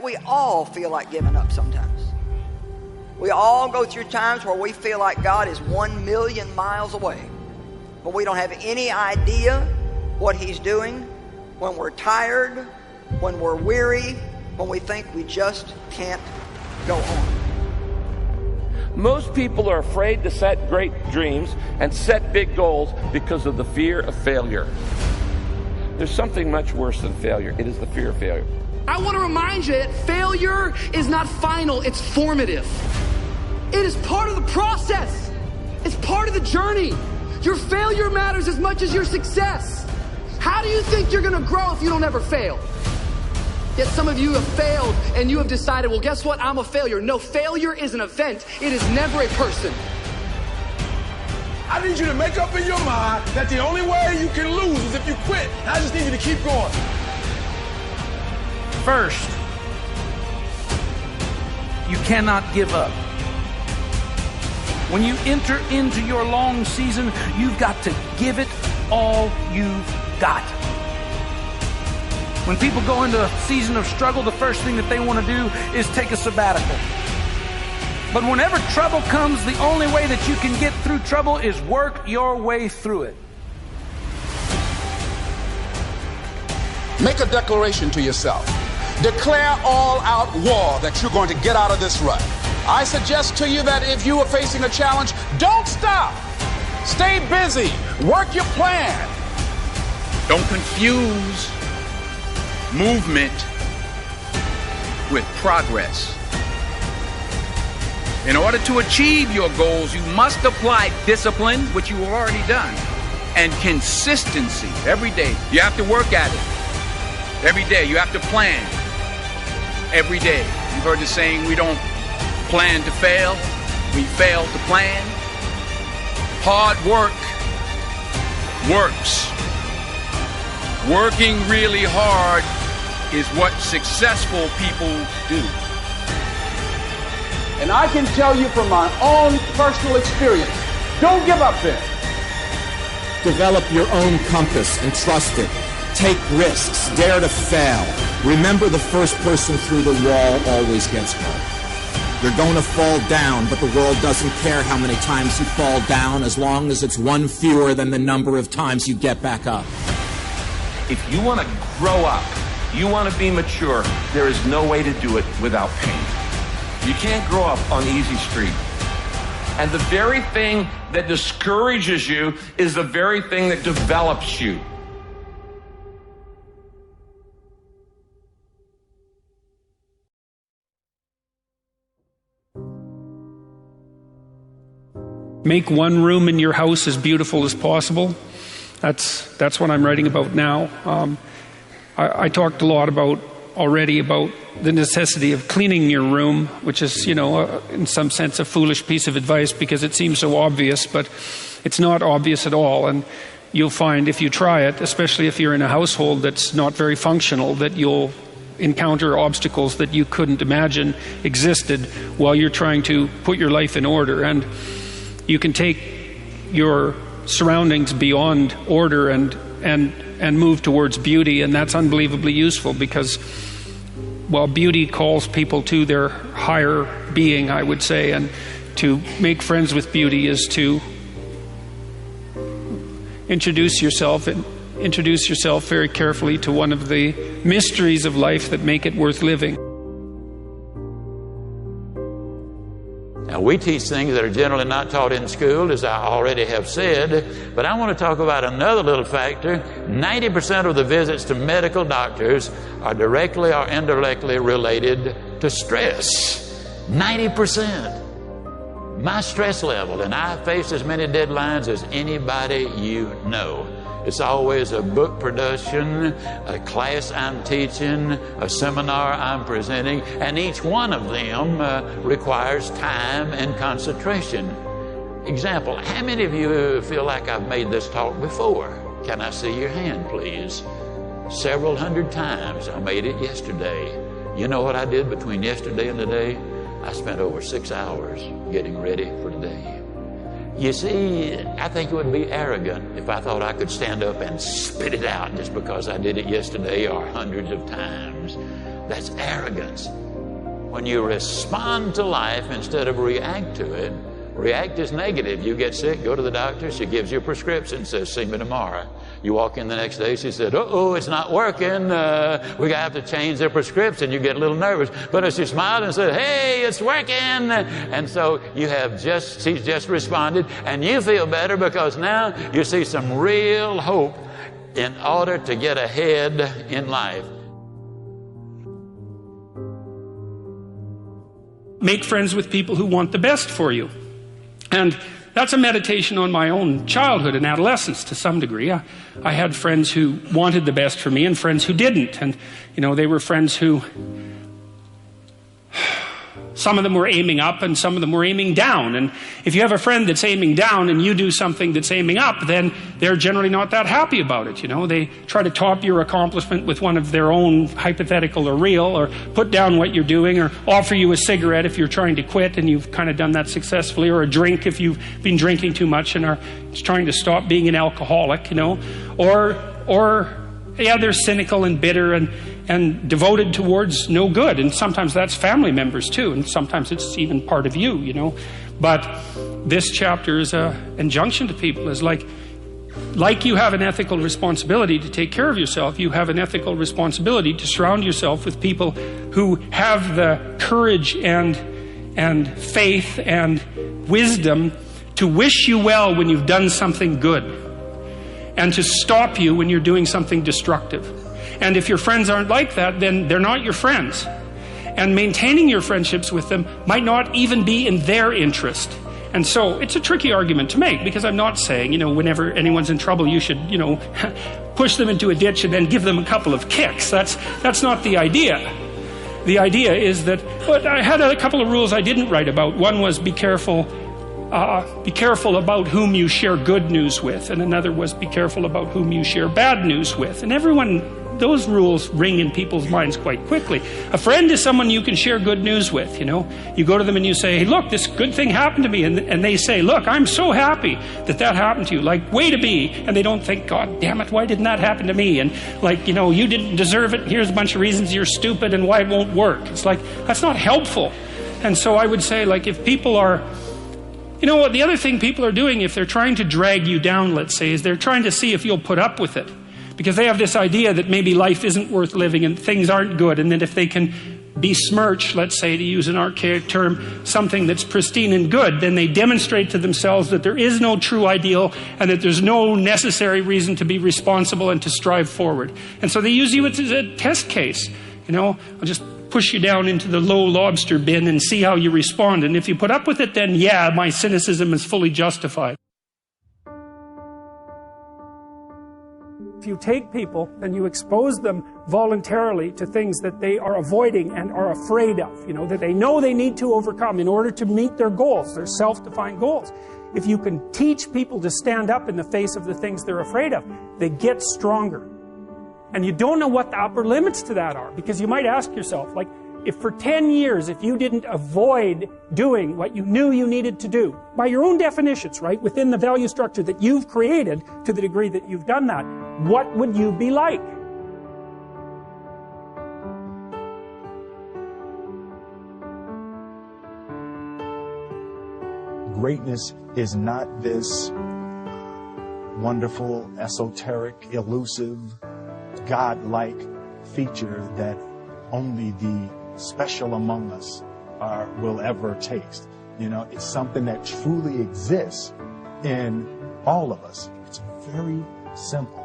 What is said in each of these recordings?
We all feel like giving up sometimes. We all go through times where we feel like God is 1,000,000 miles away, but we don't have any idea what He's doing when we're tired, when we're weary, when we think we just can't go on. Most people are afraid to set great dreams and set big goals because of the fear of failure. There's something much worse than failure. It is the fear of failure. I want to remind you that failure is not final, it's formative. It is part of the process. It's part of the journey. Your failure matters as much as your success. How do you think you're going to grow if you don't ever fail? Yet some of you have failed and you have decided, well, guess what? I'm a failure. No, failure is an event. It is never a person. I need you to make up in your mind that the only way you can lose is if you quit. I just need you to keep going. First, you cannot give up. When you enter into your long season, you've got to give it all you've got. When people go into a season of struggle, the first thing that they want to do is take a sabbatical. But whenever trouble comes, the only way that you can get through trouble is work your way through it. Make a declaration to yourself. Declare all-out war that you're going to get out of this rut. I suggest to you that if you are facing a challenge, don't stop. Stay busy. Work your plan. Don't confuse movement with progress. In order to achieve your goals, you must apply discipline, which you have already done, and consistency every day. You have to work at it. Every day, you have to plan. Every day. You've heard the saying, we don't plan to fail, we fail to plan. Hard work works. Working really hard is what successful people do. And I can tell you from my own personal experience, don't give up there. Develop your own compass and trust it. Take risks. Dare to fail. Remember, the first person through the wall always gets hurt. You're going to fall down, but the world doesn't care how many times you fall down as long as it's one fewer than the number of times you get back up. If you want to grow up, you want to be mature, there is no way to do it without pain. You can't grow up on easy street. And the very thing that discourages you is the very thing that develops you. Make one room in your house as beautiful as possible. That's what I'm writing about now. I talked a lot already about the necessity of cleaning your room, which is, in some sense a foolish piece of advice because it seems so obvious, but it's not obvious at all. And you'll find if you try it, especially if you're in a household that's not very functional, that you'll encounter obstacles that you couldn't imagine existed while you're trying to put your life in order. And you can take your surroundings beyond order and move towards beauty, and that's unbelievably useful because, well, beauty calls people to their higher being, I would say, and to make friends with beauty is to introduce yourself very carefully to one of the mysteries of life that make it worth living. Now, we teach things that are generally not taught in school, as I already have said, but I want to talk about another little factor. 90% of the visits to medical doctors are directly or indirectly related to stress. 90%. My stress level, and I face as many deadlines as anybody you know. It's always a book production, a class I'm teaching, a seminar I'm presenting, and each one of them requires time and concentration. Example, how many of you feel like I've made this talk before? Can I see your hand, please? Several hundred times. I made it yesterday. You know what I did between yesterday and today? I spent over 6 hours getting ready for today. You see, I think it would be arrogant if I thought I could stand up and spit it out just because I did it yesterday or hundreds of times. That's arrogance. When you respond to life instead of react to it, react is negative. You get sick, go to the doctor, she gives you a prescription, says, see me tomorrow. You walk in the next day, she said, uh-oh, it's not working. We're going to have to change their prescription. You get a little nervous. But if she smiled and said, hey, it's working. And so she's just responded, and you feel better because now you see some real hope in order to get ahead in life. Make friends with people who want the best for you. And that's a meditation on my own childhood and adolescence to some degree. I had friends who wanted the best for me and friends who didn't. And, they were friends who, some of them were aiming up and some of them were aiming down. And if you have a friend that's aiming down and you do something that's aiming up, then they're generally not that happy about it. They try to top your accomplishment with one of their own, hypothetical or real, or put down what you're doing, or offer you a cigarette if you're trying to quit and you've kind of done that successfully, or a drink if you've been drinking too much and are trying to stop being an alcoholic, or they're cynical and bitter and devoted towards no good. And sometimes that's family members too, and sometimes it's even part of you, But this chapter is an injunction to people, is like you have an ethical responsibility to take care of yourself, you have an ethical responsibility to surround yourself with people who have the courage and faith and wisdom to wish you well when you've done something good, and to stop you when you're doing something destructive. And if your friends aren't like that, then they're not your friends. And maintaining your friendships with them might not even be in their interest. And so it's a tricky argument to make, because I'm not saying, whenever anyone's in trouble, you should, push them into a ditch and then give them a couple of kicks. That's not the idea. The idea is that, but I had a couple of rules I didn't write about. One was be careful about whom you share good news with, and another was be careful about whom you share bad news with. And those rules ring in people's minds quite quickly. A friend is someone you can share good news with, You go to them and you say, hey, look, this good thing happened to me. And they say, look, I'm so happy that happened to you. Like, way to be. And they don't think, God damn it, why didn't that happen to me? And you didn't deserve it. Here's a bunch of reasons you're stupid and why it won't work. It's like, that's not helpful. And so I would say, if people are, the other thing people are doing, if they're trying to drag you down, let's say, is they're trying to see if you'll put up with it. Because they have this idea that maybe life isn't worth living and things aren't good, and that if they can besmirch, let's say, to use an archaic term, something that's pristine and good, then they demonstrate to themselves that there is no true ideal and that there's no necessary reason to be responsible and to strive forward. And so they use you as a test case. I'll just push you down into the low lobster bin and see how you respond. And if you put up with it, then yeah, my cynicism is fully justified. If you take people and you expose them voluntarily to things that they are avoiding and are afraid of, that they know they need to overcome in order to meet their goals, their self-defined goals. If you can teach people to stand up in the face of the things they're afraid of, they get stronger. And you don't know what the upper limits to that are, because you might ask yourself, if for 10 years, if you didn't avoid doing what you knew you needed to do, by your own definitions, right, within the value structure that you've created, to the degree that you've done that, what would you be like? Greatness is not this wonderful, esoteric, elusive, God-like feature that only the special among us will ever taste. It's something that truly exists in all of us. It's very simple.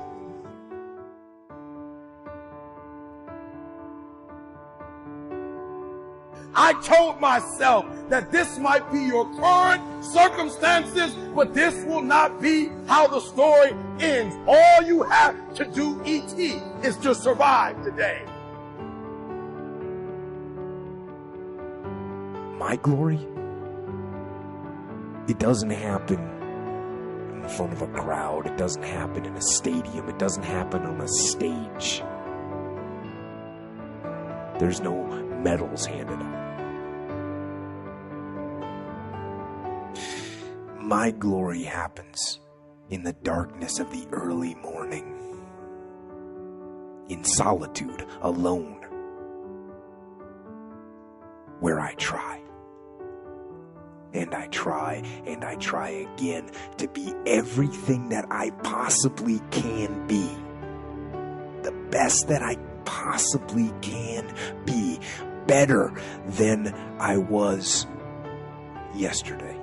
I told myself that this might be your current circumstances, but this will not be how the story ends. All you have to do, E.T., is to survive today. My glory, it doesn't happen in front of a crowd. It doesn't happen in a stadium. It doesn't happen on a stage. There's no medals handed out. My glory happens in the darkness of the early morning, in solitude, alone, where I try. And I try and I try again to be everything that I possibly can be. The best that I possibly can be. Better than I was yesterday.